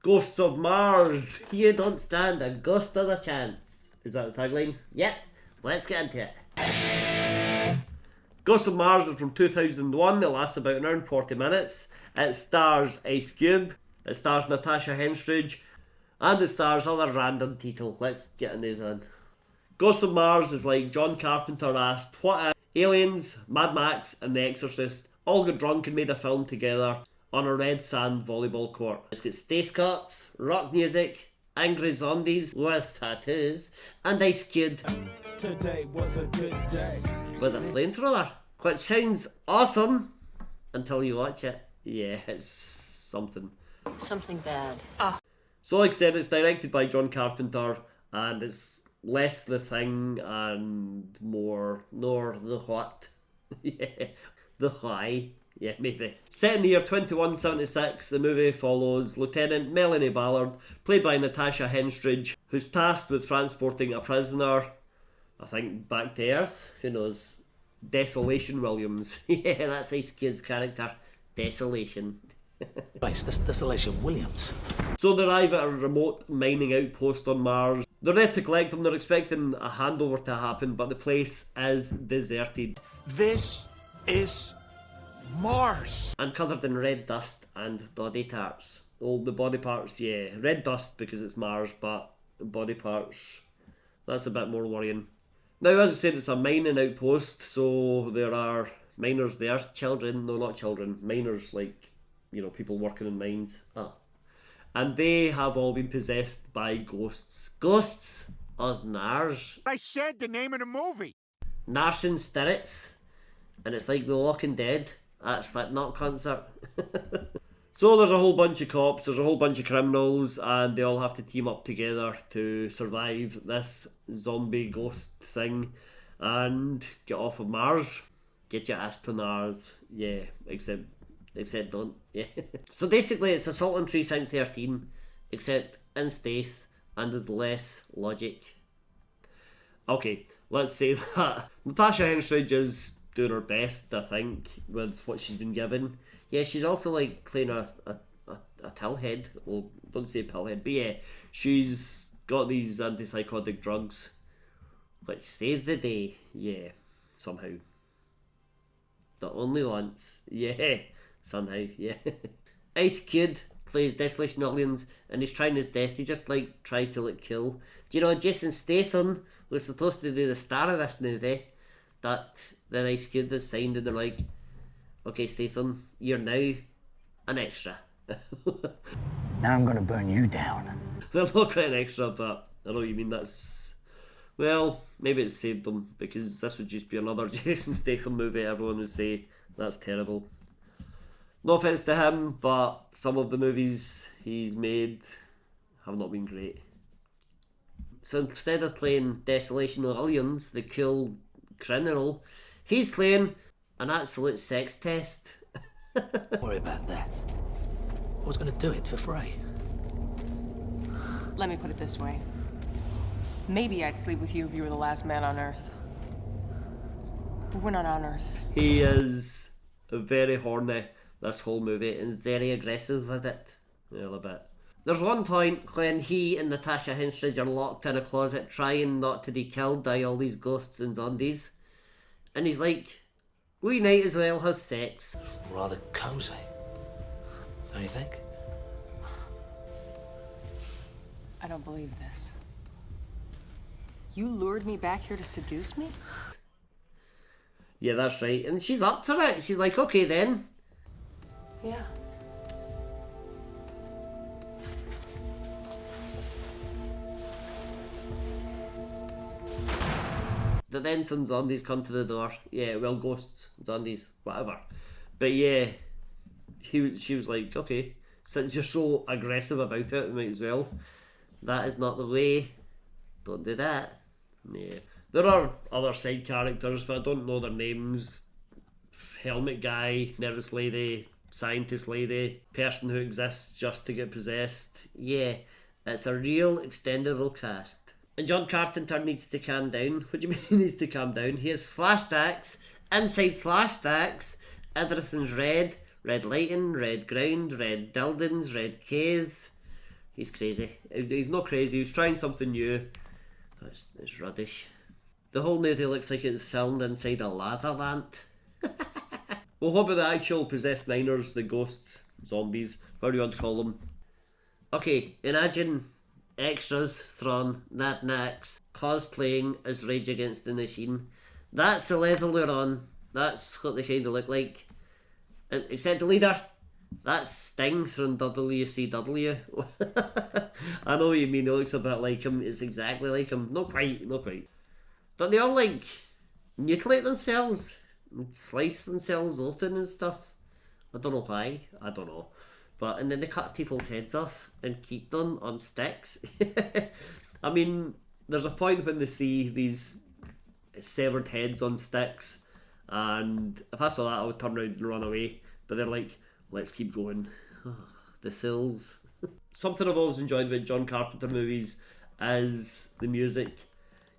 Ghosts of Mars, you don't stand a ghost of a chance. Is that the tagline? Yep, let's get into it. Ghosts of Mars is from 2001, it lasts about an hour and 40 minutes. It stars Ice Cube, it stars Natasha Henstridge, and it stars other random people. Let's get into that. Ghosts of Mars is like John Carpenter asked, what if aliens, Mad Max and The Exorcist all got drunk and made a film together on a red sand volleyball court? It's got space cuts, rock music, angry zombies with tattoos, and Ice Cube Today was a good day with a flamethrower, which sounds awesome until you watch it. Yeah, it's something. Something bad. So like I said, it's directed by John Carpenter, and it's less The Thing and more the what? Yeah, the why. Yeah, maybe. Set in the year 2176, the movie follows Lieutenant Melanie Ballard, played by Natasha Henstridge, who's tasked with transporting a prisoner, I think, back to Earth. Who knows? Desolation Williams. Yeah, that's Ice Cube's character. Desolation. Base, this Desolation Williams. So they arrive at a remote mining outpost on Mars. They're there to collect them, they're expecting a handover to happen, but the place is deserted. This is Mars. And covered in red dust and body parts. Oh, the body parts, yeah. Red dust because it's Mars, but body parts, that's a bit more worrying. Now, as I said, it's a mining outpost, so there are miners there. Children, no, not children. Miners, like, you know, people working in mines. And they have all been possessed by ghosts. Ghosts of Mars. I said the name of the movie. Narsen Spirits. And it's like The Walking Dead at a Slipknot concert. So there's a whole bunch of cops, there's a whole bunch of criminals, and they all have to team up together to survive this zombie ghost thing and get off of Mars. Get your ass to Mars. Yeah, except don't. Yeah. So basically it's Assault on Precinct 13, except in space and with less logic. Okay, let's say that Natasha Henstridge is doing her best, I think, with what she's been given. Yeah, she's also like playing a tillhead. Well, don't say pillhead, but yeah, she's got these antipsychotic drugs which save the day. Yeah, somehow. The only once. Yeah, somehow, yeah. Ice Cube plays Desolation Williams, and he's trying his best. He just like tries to look cool. Do you know Jason Statham was supposed to be the star of this movie that then Ice Cube has signed, and they're like, okay, Statham, you're now an extra. Now I'm gonna burn you down. Well, not quite an extra, but I know what you mean. That's, well, maybe it saved them, because this would just be another Jason Statham movie. Everyone would say that's terrible. No offence to him, but some of the movies he's made have not been great. So instead of playing Desolation Williams, the cool criminal, he's playing an absolute sex test. Don't worry about that. I was going to do it for free. Let me put it this way. Maybe I'd sleep with you if you were the last man on Earth. But we're not on Earth. He is very horny this whole movie and very aggressive with it. A little bit. There's one point when he and Natasha Henstridge are locked in a closet trying not to be killed by all these ghosts and zombies. And he's like, we might as well have sex. Rather cozy, don't you think? I don't believe this. You lured me back here to seduce me? Yeah, that's right. And she's up for it. She's like, okay then. Yeah. But then some zombies come to the door. Yeah, well, ghosts, zombies, whatever. But yeah, she was like, okay, since you're so aggressive about it, we might as well. That is not the way. Don't do that. Yeah. There are other side characters, but I don't know their names. Helmet guy, nervous lady, scientist lady, person who exists just to get possessed. Yeah, it's a real extendable cast. And John Carpenter needs to calm down. What do you mean he needs to calm down? He has flashbacks. Inside flashbacks, everything's red. Red lighting, red ground, red buildings, red caves. He's crazy. He's not crazy, he's trying something new. It's rubbish. The whole movie looks like it's filmed inside a lather lamp. Well, what about the actual possessed miners, the ghosts, zombies, whatever you want to call them? Okay, imagine extras from Mad Max cosplaying as Rage Against the Machine. That's the level they're on. That's what they kind of look like. And, except the leader. That's Sting from WCW. I know what you mean, it looks a bit like him. It's exactly like him. Not quite, not quite. Don't they all, like, mutilate themselves? Slice themselves open and stuff? I don't know why. I don't know. But, and then they cut people's heads off and keep them on sticks. I mean, there's a point when they see these severed heads on sticks, and if I saw that, I would turn around and run away. But they're like, let's keep going. The thills. Something I've always enjoyed about John Carpenter movies is the music.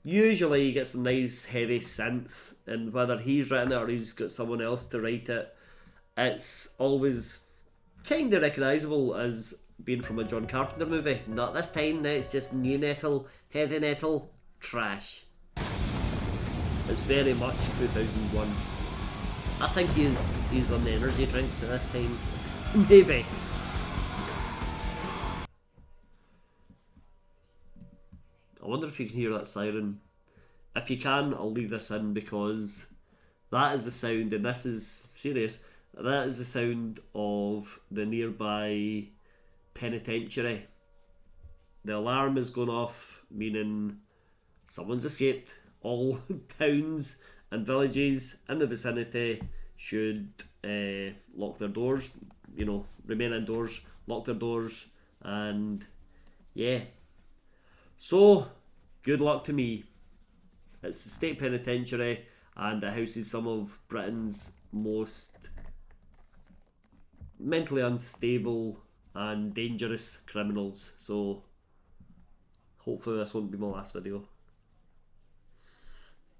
Usually you get some nice heavy synth, and whether he's written it or he's got someone else to write it, it's always kind of recognisable as being from a John Carpenter movie. Not this time, it's just new metal, heavy metal, trash. It's very much 2001. I think he's on the energy drinks at this time. Maybe. I wonder if you can hear that siren. If you can, I'll leave this in because that is the sound, and this is serious, that is the sound of the nearby penitentiary. The alarm is going off, meaning someone's escaped. All towns and villages in the vicinity should lock their doors, you know, remain indoors, lock their doors, and yeah. So, good luck to me. It's the state penitentiary, and it houses some of Britain's most mentally unstable and dangerous criminals. So, hopefully this won't be my last video.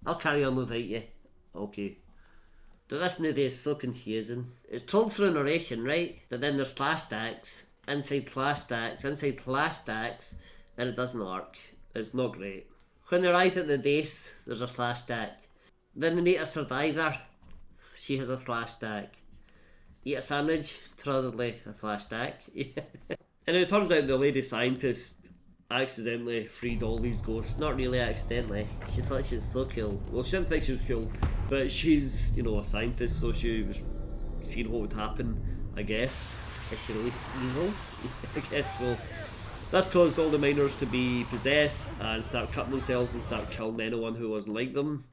I'll carry on without you. Okay. But this movie is so confusing. It's told through narration, right? But then there's flashbacks, inside flashbacks, inside flashbacks, and it doesn't work. It's not great. When they arrive at the base, there's a flashback. Then they meet a survivor. She has a flashback. Eat a sandwich, probably a flashback. And it turns out the lady scientist accidentally freed all these ghosts. Not really accidentally. She thought she was so cool. Well, she didn't think she was cool, but she's, you know, a scientist, so she was seeing what would happen, I guess. Is she released evil? I guess so. This caused all the miners to be possessed and start cutting themselves and start killing anyone who wasn't like them.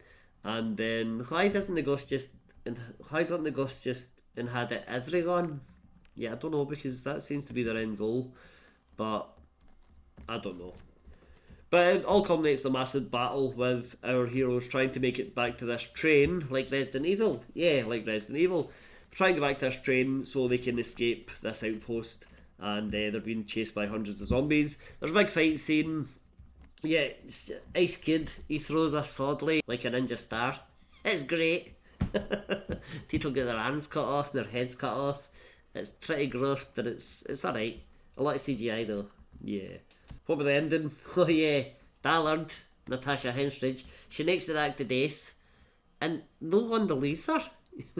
And then why don't the ghosts just inhabit everyone? Yeah, I don't know, because that seems to be their end goal. But I don't know. But it all culminates in a massive battle with our heroes trying to make it back to this train, like Resident Evil. Yeah, like Resident Evil. Trying to get back to this train so they can escape this outpost. And they're being chased by hundreds of zombies. There's a big fight scene. Yeah, Ice Kid, he throws a sword like a ninja star. It's great. People get their hands cut off and their heads cut off. It's pretty gross, but it's alright. A lot of CGI though. Yeah. What about the ending? Oh yeah, Ballard, Natasha Henstridge, she makes it back to base, and no one believes her.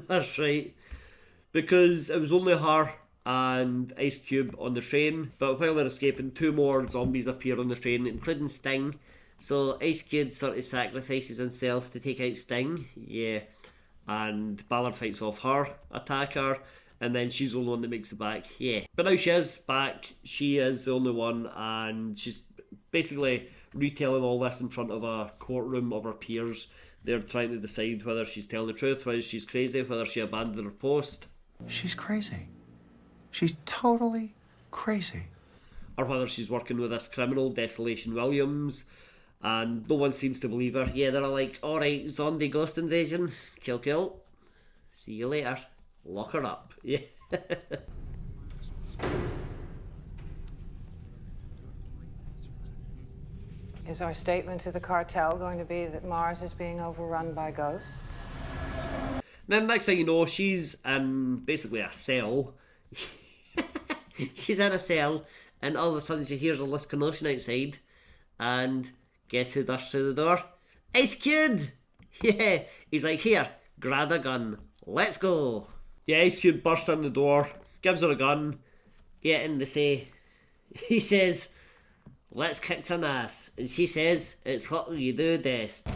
That's right. Because it was only her and Ice Cube on the train, but while they're escaping, two more zombies appear on the train, including Sting. So Ice Cube sort of sacrifices himself to take out Sting, yeah, and Ballard fights off her attacker, and then she's the only one that makes it back, yeah. But now she is back, she is the only one, and she's basically retelling all this in front of a courtroom of her peers. They're trying to decide whether she's telling the truth, whether she's crazy, whether she abandoned her post. She's crazy. She's totally crazy. Or whether she's working with this criminal, Desolation Williams, and no one seems to believe her. Yeah, they're all like, alright, zombie ghost invasion, kill, kill, see you later, lock her up. Yeah. Is our statement to the cartel going to be that Mars is being overrun by ghosts? Then next thing you know, she's in basically a cell. She's in a cell and all of a sudden she hears a list commotion outside, and guess who dashes through the door? Ice Cube! Yeah, he's like, here, grab a gun, let's go. Yeah, Ice Cube bursts in the door, gives her a gun, yeah, and he says, let's kick some ass, and she says, it's what you do best.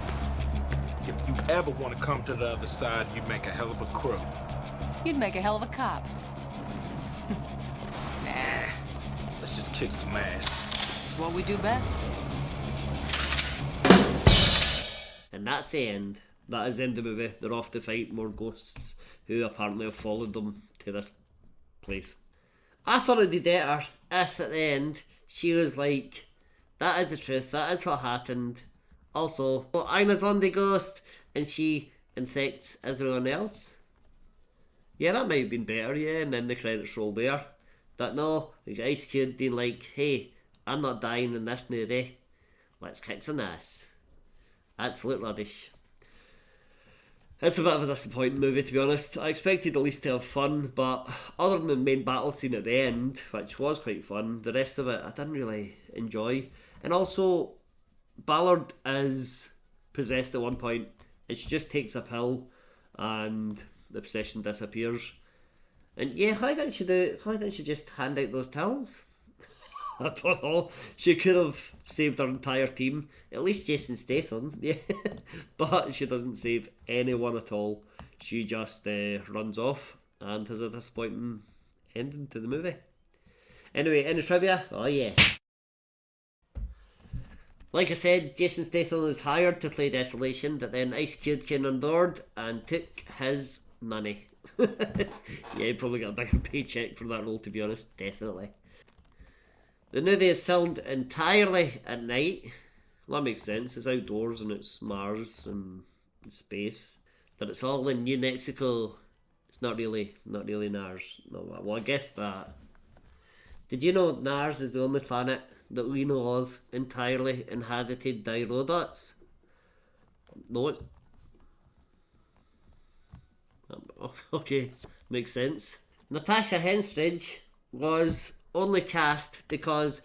If you ever want to come to the other side, you make a hell of a crew. You'd make a hell of a cop. Nah, let's just kick some ass. It's what we do best. And that's the end. That is the end of the movie. They're off to fight more ghosts who apparently have followed them to this place. I thought it'd be better if at the end she was like, that is the truth, that is what happened. Also, Ina's on the ghost and she infects everyone else. Yeah, that might have been better, yeah, and then the credits roll there. But no, we got Ice Cube being like, hey, I'm not dying in this movie. Let's kick some ass. Absolute rubbish. It's a bit of a disappointing movie, to be honest. I expected at least to have fun, but other than the main battle scene at the end, which was quite fun, the rest of it I didn't really enjoy. And also, Ballard is possessed at one point. It just takes a pill and the possession disappears. And yeah, why didn't she just hand out those pills? I don't know. She could have saved her entire team. At least Jason Statham, yeah. But she doesn't save anyone at all. She just runs off and has a disappointing ending to the movie. Anyway, any trivia? Oh yes. Like I said, Jason Statham was hired to play Desolation, but then Ice Cube came on board and took his money. Yeah, he probably got a bigger paycheck for that role, to be honest. Definitely. The movie is filmed entirely at night. Well, that makes sense. It's outdoors and it's Mars and space. But it's all in New Mexico. It's not really Mars. No, well, I guess that. Did you know Mars is the only planet that we know of entirely inhabited by robots? No, it... Okay, makes sense. Natasha Henstridge was only cast because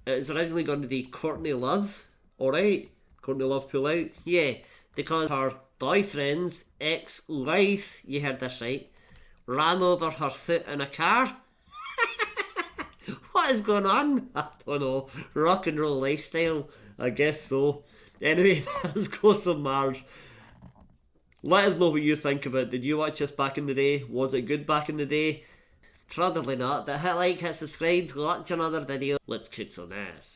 it was originally going to be Courtney Love. Alright, Courtney Love pull out. Yeah, because her boyfriend's ex-wife, you heard this right, ran over her foot in a car. What is going on? I don't know. Rock and roll lifestyle, I guess so. Anyway, let's go some Mars. Let us know what you think of it. Did you watch this back in the day? Was it good back in the day? Probably not, but hit like, hit subscribe, watch another video. Let's kick some ass.